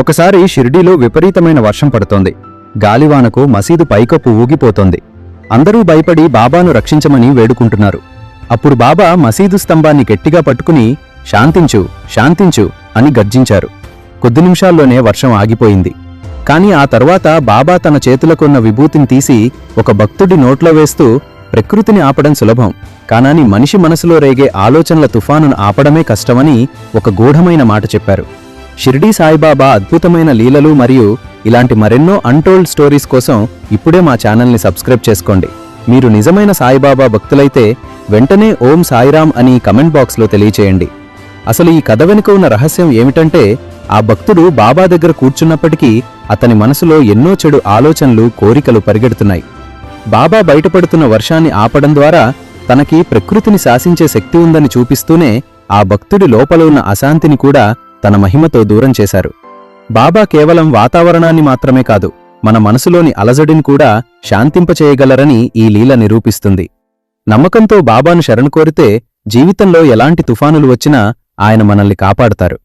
ఒకసారి షిర్డీలో విపరీతమైన వర్షం పడుతోంది. గాలివానకు మసీదు పైకప్పు ఊగిపోతోంది. అందరూ భయపడి బాబాను రక్షించమని వేడుకుంటున్నారు. అప్పుడు బాబా మసీదు స్తంభాన్ని గట్టిగా పట్టుకుని శాంతించు శాంతించు అని గర్జించారు. కొద్ది నిమిషాల్లోనే వర్షం ఆగిపోయింది. కాని ఆ తర్వాత బాబా తన చేతులకున్న విభూతిని తీసి ఒక భక్తుడి నోట్లో వేస్తూ, ప్రకృతిని ఆపడం సులభం, కానాని మనిషి మనసులో రేగే ఆలోచనల తుఫానును ఆపడమే కష్టమని ఒక గూఢమైన మాట చెప్పారు. షిర్డీ సాయిబాబా అద్భుతమైన లీలలు మరియు ఇలాంటి మరెన్నో అన్టోల్డ్ స్టోరీస్ కోసం ఇప్పుడే మా ఛానల్ని సబ్స్క్రైబ్ చేసుకోండి. మీరు నిజమైన సాయిబాబా భక్తులైతే వెంటనే ఓం సాయిరామ్ అని కమెంట్ బాక్స్లో తెలియచేయండి. అసలు ఈ కథ వెనుక ఉన్న రహస్యం ఏమిటంటే, ఆ భక్తుడు బాబా దగ్గర కూర్చున్నప్పటికీ అతని మనసులో ఎన్నో చెడు ఆలోచనలు, కోరికలు పరిగెడుతున్నాయి. బాబా బయటపడుతున్న వర్షాన్ని ఆపడం ద్వారా తనకి ప్రకృతిని శాసించే శక్తి ఉందని చూపిస్తూనే ఆ భక్తుడి లోపల ఉన్న అశాంతిని కూడా తన మహిమతో దూరం చేశారు. బాబా కేవలం వాతావరణాన్ని మాత్రమే కాదు, మన మనసులోని అలజడిని కూడా శాంతింపచేయగలరని ఈ లీల నిరూపిస్తుంది. నమ్మకంతో బాబాను శరణు కోరితే జీవితంలో ఎలాంటి తుఫానులు వచ్చినా ఆయన మనల్ని కాపాడుతారు.